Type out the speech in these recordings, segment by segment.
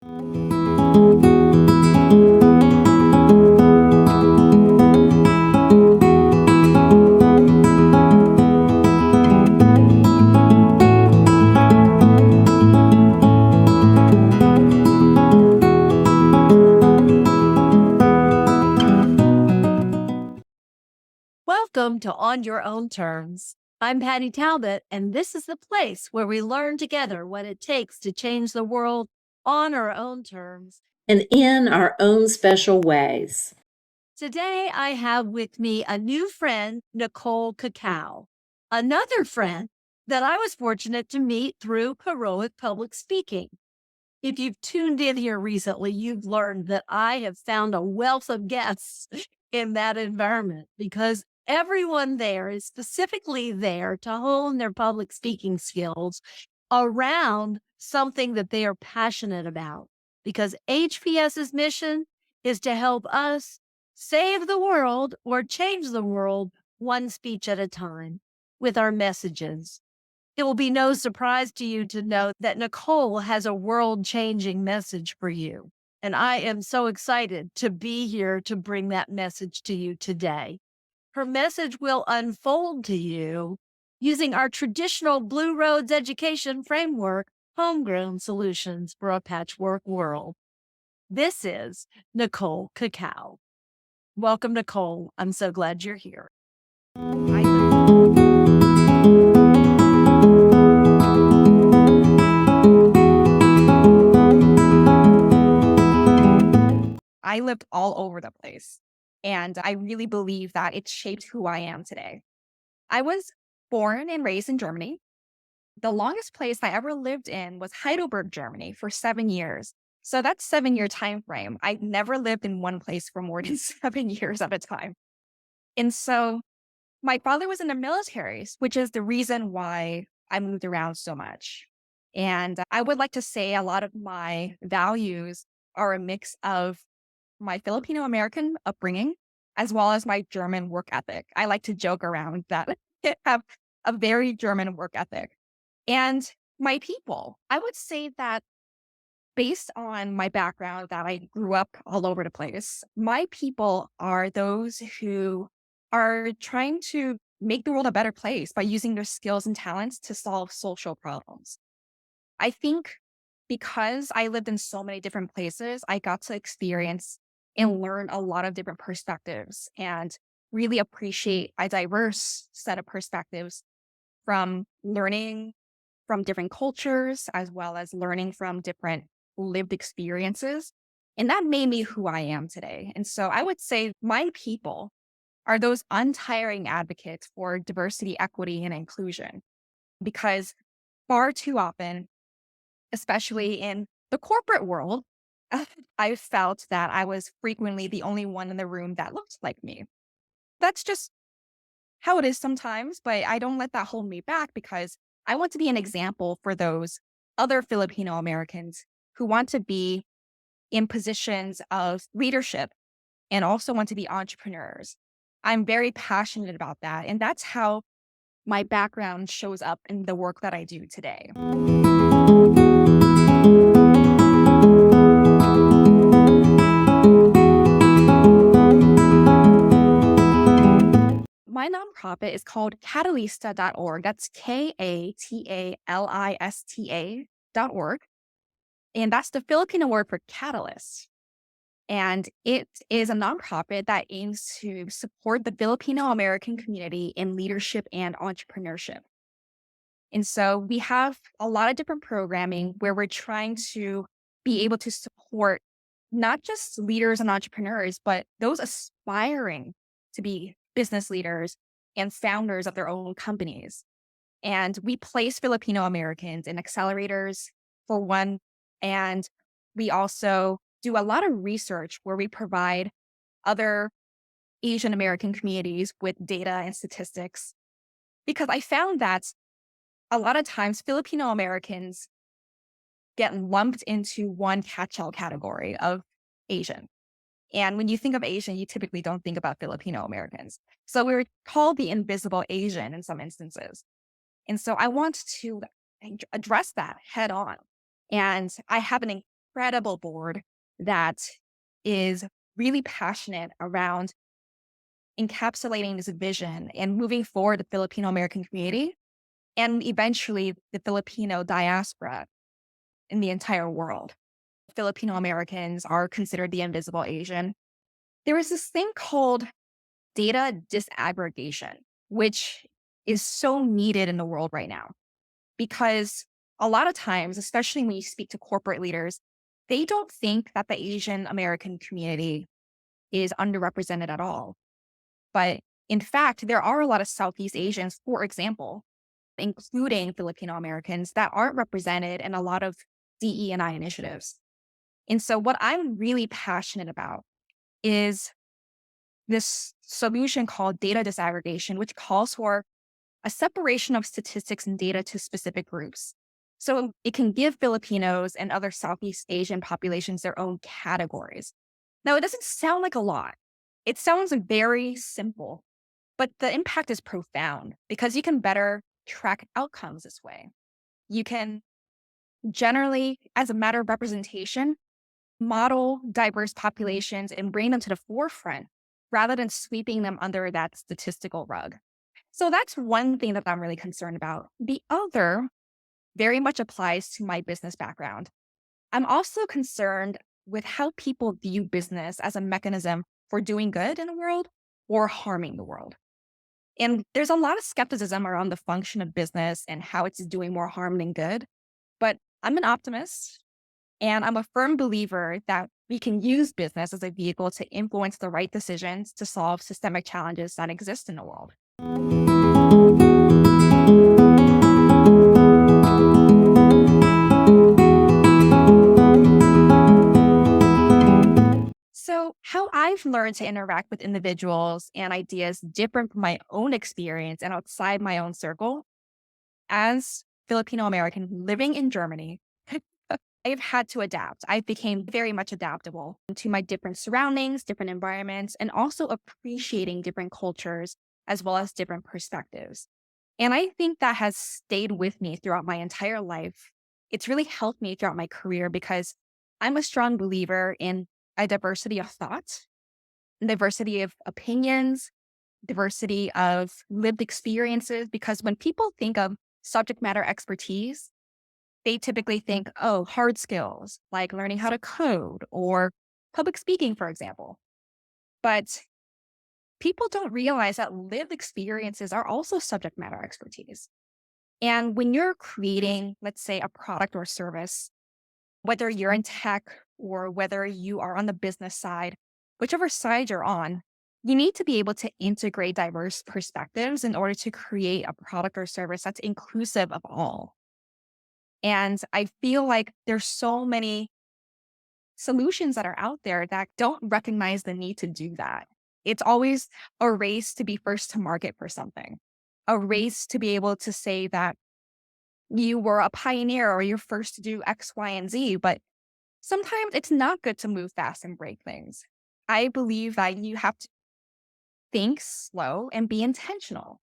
Welcome to On Your Own Terms. I'm Patty Talbot, and this is the place where we learn together what it takes to change the world on our own terms. And in our own special ways. Today, I have with me a new friend, Nicole Cacal, another friend that I was fortunate to meet through heroic public speaking. If you've tuned in here recently, you've learned that I have found a wealth of guests in that environment because everyone there is specifically there to hone their public speaking skills around something that they are passionate about. Because HPS's mission is to help us save the world or change the world one speech at a time with our messages. It will be no surprise to you to know that Nicole has a world-changing message for you. And I am so excited to be here to bring that message to you today. Her message will unfold to you using our traditional Blue Roads education framework, homegrown solutions for a patchwork world. This is Nicole Cacal. Welcome, Nicole. I'm so glad you're here. I lived all over the place, and I really believe that it shaped who I am today. I was born and raised in Germany. The longest place I ever lived in was Heidelberg, Germany for 7 years. So that's 7 year time frame. I never lived in one place for more than 7 years at a time. And so my father was in the military, which is the reason why I moved around so much. And I would like to say a lot of my values are a mix of my Filipino American upbringing, as well as my German work ethic. I like to joke around that I have a very German work ethic. And my people, I would say that based on my background, that I grew up all over the place, my people are those who are trying to make the world a better place by using their skills and talents to solve social problems. I think because I lived in so many different places, I got to experience and learn a lot of different perspectives and really appreciate a diverse set of perspectives from learning from different cultures, as well as learning from different lived experiences. And that made me who I am today. And so I would say my people are those untiring advocates for diversity, equity, and inclusion, because far too often, especially in the corporate world, I felt that I was frequently the only one in the room that looked like me. That's just how it is sometimes, but I don't let that hold me back because I want to be an example for those other Filipino Americans who want to be in positions of leadership and also want to be entrepreneurs. I'm very passionate about that. And that's how my background shows up in the work that I do today. My nonprofit is called Catalista.org. That's Katalista.org. And that's the Filipino word for catalyst. And it is a nonprofit that aims to support the Filipino American community in leadership and entrepreneurship. And so we have a lot of different programming where we're trying to be able to support not just leaders and entrepreneurs, but those aspiring to be business leaders and founders of their own companies. And we place Filipino Americans in accelerators for one. And we also do a lot of research where we provide other Asian American communities with data and statistics. Because I found that a lot of times Filipino Americans get lumped into one catch-all category of Asian. And when you think of Asian, you typically don't think about Filipino Americans. So we're called the invisible Asian in some instances. And so I want to address that head on. And I have an incredible board that is really passionate around encapsulating this vision and moving forward the Filipino American community and eventually the Filipino diaspora in the entire world. Filipino Americans are considered the invisible Asian. There is this thing called data disaggregation, which is so needed in the world right now because a lot of times, especially when you speak to corporate leaders, they don't think that the Asian American community is underrepresented at all. But in fact, there are a lot of Southeast Asians, for example, including Filipino Americans, that aren't represented in a lot of DE&I initiatives. And so, what I'm really passionate about is this solution called data disaggregation, which calls for a separation of statistics and data to specific groups. So it can give Filipinos and other Southeast Asian populations their own categories. Now, it doesn't sound like a lot. It sounds very simple, but the impact is profound because you can better track outcomes this way. You can generally, as a matter of representation, model diverse populations and bring them to the forefront rather than sweeping them under that statistical rug. So that's one thing that I'm really concerned about. The other very much applies to my business background. I'm also concerned with how people view business as a mechanism for doing good in the world or harming the world. And there's a lot of skepticism around the function of business and how it's doing more harm than good. But I'm an optimist and I'm a firm believer that we can use business as a vehicle to influence the right decisions to solve systemic challenges that exist in the world. So, how I've learned to interact with individuals and ideas different from my own experience and outside my own circle as Filipino American living in Germany, I've had to adapt. I became very much adaptable to my different surroundings, different environments, and also appreciating different cultures as well as different perspectives. And I think that has stayed with me throughout my entire life. It's really helped me throughout my career because I'm a strong believer in a diversity of thought, diversity of opinions, diversity of lived experiences. Because when people think of subject matter expertise, they typically think, oh, hard skills like learning how to code or public speaking, for example. But people don't realize that lived experiences are also subject matter expertise. And when you're creating, let's say, a product or service, whether you're in tech or whether you are on the business side, whichever side you're on, you need to be able to integrate diverse perspectives in order to create a product or service that's inclusive of all. And I feel like there's so many solutions that are out there that don't recognize the need to do that. It's always a race to be first to market for something, a race to be able to say that you were a pioneer or you're first to do X, Y, and Z. But sometimes it's not good to move fast and break things. I believe that you have to think slow and be intentional.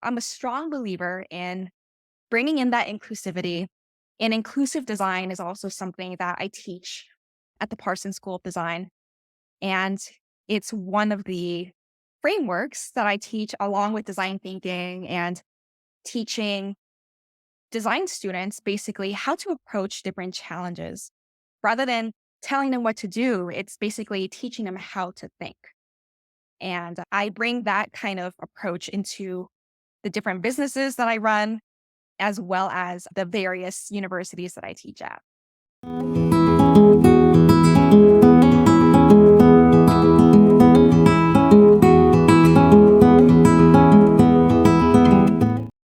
I'm a strong believer in bringing in that inclusivity. And inclusive design is also something that I teach at the Parsons School of Design. And it's one of the frameworks that I teach along with design thinking and teaching design students basically how to approach different challenges. Rather than telling them what to do, it's basically teaching them how to think. And I bring that kind of approach into the different businesses that I run, as well as the various universities that I teach at.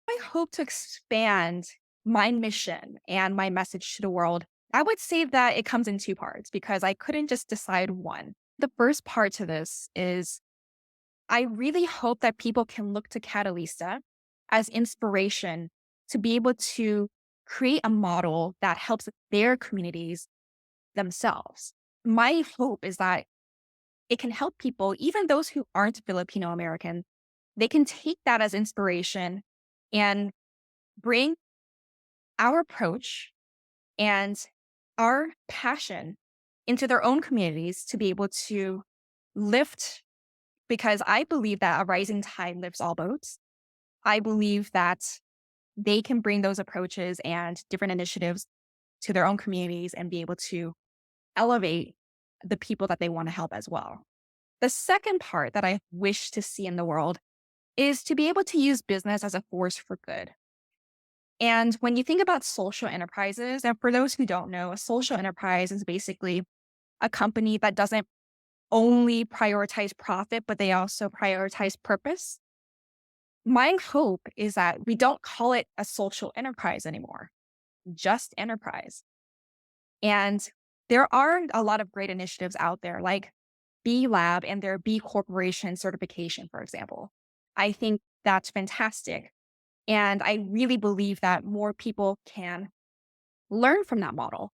I hope to expand my mission and my message to the world. I would say that it comes in two parts because I couldn't just decide one. The first part to this is I really hope that people can look to Catalista as inspiration to be able to create a model that helps their communities themselves. My hope is that it can help people, even those who aren't Filipino American, they can take that as inspiration and bring our approach and our passion into their own communities to be able to lift, because I believe that a rising tide lifts all boats. I believe that they can bring those approaches and different initiatives to their own communities and be able to elevate the people that they want to help as well. The second part that I wish to see in the world is to be able to use business as a force for good. And when you think about social enterprises, and for those who don't know, a social enterprise is basically a company that doesn't only prioritize profit, but they also prioritize purpose. My hope is that we don't call it a social enterprise anymore, just enterprise. And there are a lot of great initiatives out there, like B Lab and their B Corporation certification, for example. I think that's fantastic. And I really believe that more people can learn from that model.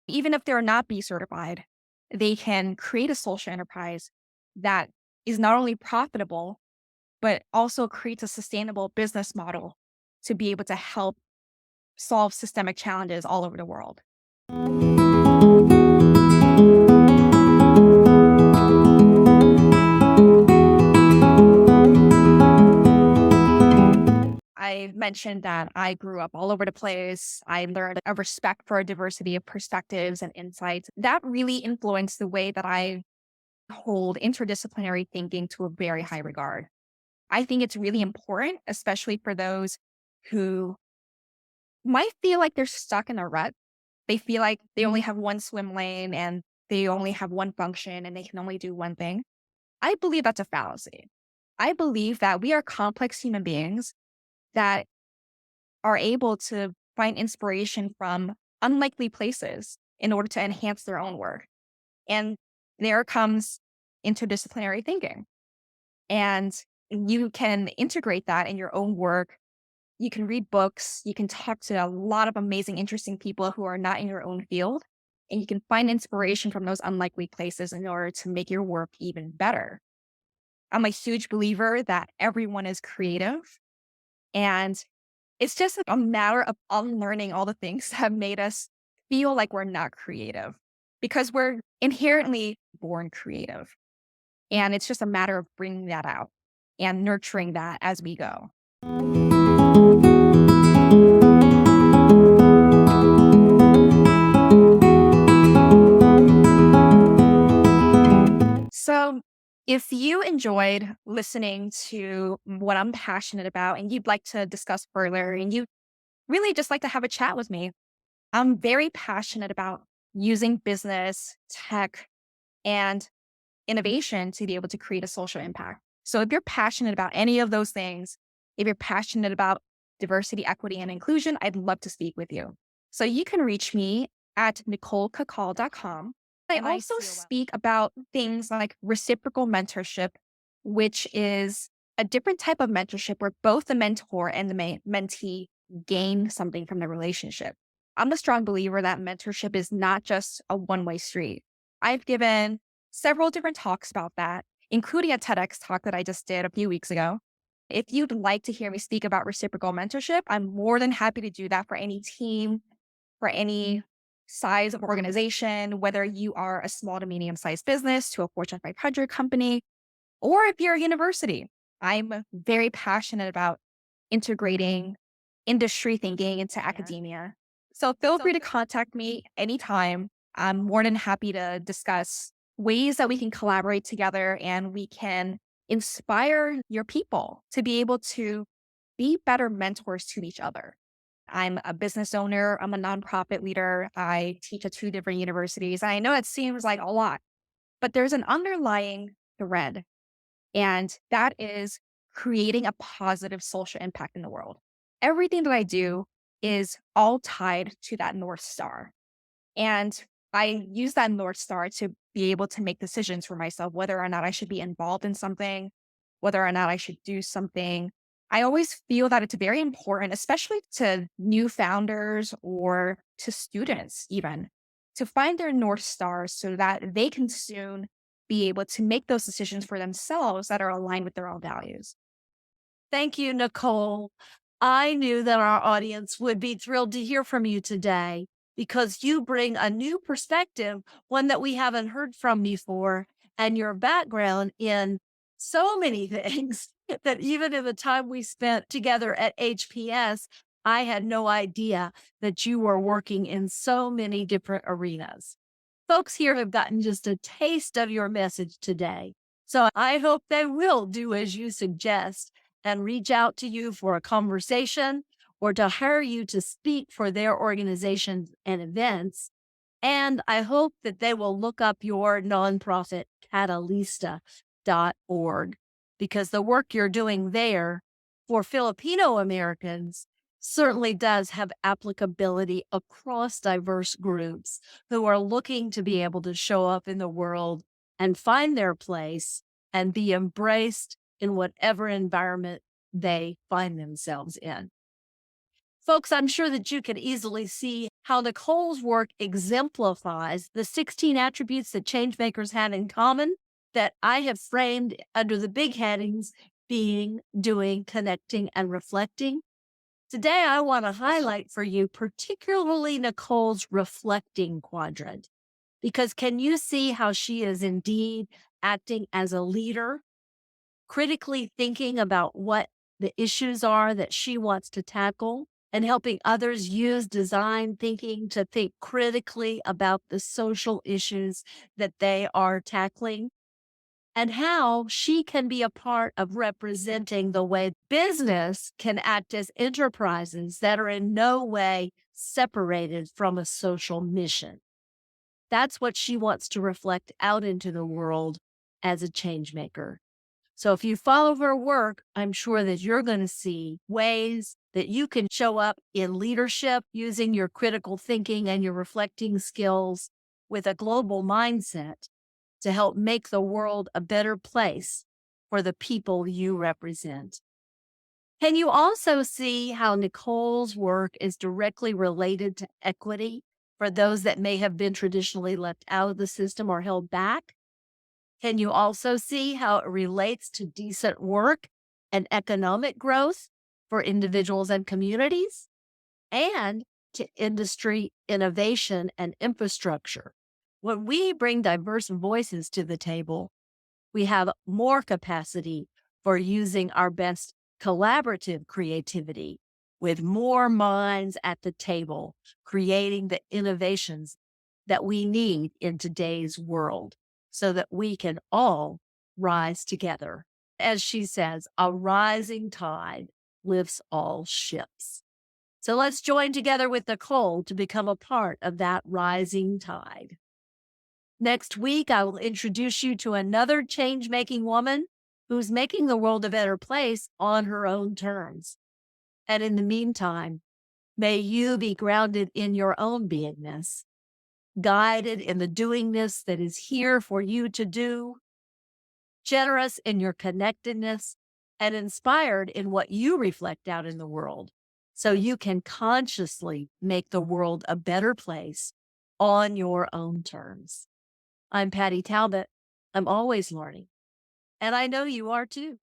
Even if they're not B certified, they can create a social enterprise that is not only profitable, but also creates a sustainable business model to be able to help solve systemic challenges all over the world. I mentioned that I grew up all over the place. I learned a respect for a diversity of perspectives and insights. That really influenced the way that I hold interdisciplinary thinking to a very high regard. I think it's really important, especially for those who might feel like they're stuck in a rut. They feel like they only have one swim lane and they only have one function and they can only do one thing. I believe that's a fallacy. I believe that we are complex human beings that are able to find inspiration from unlikely places in order to enhance their own work. And there comes interdisciplinary thinking. And you can integrate that in your own work. You can read books, you can talk to a lot of amazing, interesting people who are not in your own field, and you can find inspiration from those unlikely places in order to make your work even better. I'm a huge believer that everyone is creative, and it's just a matter of unlearning all the things that have made us feel like we're not creative because we're inherently born creative. And it's just a matter of bringing that out and nurturing that as we go. So, if you enjoyed listening to what I'm passionate about and you'd like to discuss further and you really just like to have a chat with me, I'm very passionate about using business, tech, and innovation to be able to create a social impact. So if you're passionate about any of those things, if you're passionate about diversity, equity, and inclusion, I'd love to speak with you. So you can reach me at NicoleCacal.com. I also speak about things like reciprocal mentorship, which is a different type of mentorship where both the mentor and the mentee gain something from the relationship. I'm a strong believer that mentorship is not just a one-way street. I've given several different talks about that, including a TEDx talk that I just did a few weeks ago. If you'd like to hear me speak about reciprocal mentorship, I'm more than happy to do that for any team, for any size of organization, whether you are a small to medium sized business to a Fortune 500 company, or if you're a university. I'm very passionate about integrating industry thinking into academia. So feel free to contact me anytime. I'm more than happy to discuss ways that we can collaborate together and we can inspire your people to be able to be better mentors to each other. I'm a business owner. I'm a nonprofit leader. I teach at two different universities. And I know it seems like a lot, but there's an underlying thread, and that is creating a positive social impact in the world. Everything that I do is all tied to that North Star. And I use that North Star to be able to make decisions for myself, whether or not I should be involved in something, whether or not I should do something. I always feel that it's very important, especially to new founders or to students, even to find their North Star so that they can soon be able to make those decisions for themselves that are aligned with their own values. Thank you, Nicole. I knew that our audience would be thrilled to hear from you today. because you bring a new perspective, one that we haven't heard from before, and your background in so many things that even in the time we spent together at HPS, I had no idea that you were working in so many different arenas. Folks here have gotten just a taste of your message today. So I hope they will do as you suggest and reach out to you for a conversation or to hire you to speak for their organizations and events. And I hope that they will look up your nonprofit, Catalista.org, because the work you're doing there for Filipino Americans certainly does have applicability across diverse groups who are looking to be able to show up in the world and find their place and be embraced in whatever environment they find themselves in. Folks, I'm sure that you can easily see how Nicole's work exemplifies the 16 attributes that changemakers have in common that I have framed under the big headings being, doing, connecting, and reflecting. Today, I want to highlight for you particularly Nicole's reflecting quadrant, because can you see how she is indeed acting as a leader, critically thinking about what the issues are that she wants to tackle, and helping others use design thinking to think critically about the social issues that they are tackling, and how she can be a part of representing the way business can act as enterprises that are in no way separated from a social mission. That's what she wants to reflect out into the world as a change maker. So if you follow her work, I'm sure that you're going to see ways that you can show up in leadership using your critical thinking and your reflecting skills with a global mindset to help make the world a better place for the people you represent. Can you also see how Nicole's work is directly related to equity for those that may have been traditionally left out of the system or held back? Can you also see how it relates to decent work and economic growth for individuals and communities, and to industry innovation and infrastructure? When we bring diverse voices to the table, we have more capacity for using our best collaborative creativity with more minds at the table, creating the innovations that we need in today's world so that we can all rise together. As she says, a rising tide lifts all ships. So let's join together with Nicole to become a part of that rising tide. Next week, I will introduce you to another change-making woman who's making the world a better place on her own terms. And in the meantime, may you be grounded in your own beingness, guided in the doingness that is here for you to do, generous in your connectedness, and inspired in what you reflect out in the world, so you can consciously make the world a better place on your own terms. I'm Patty Talbot. I'm always learning, and I know you are too.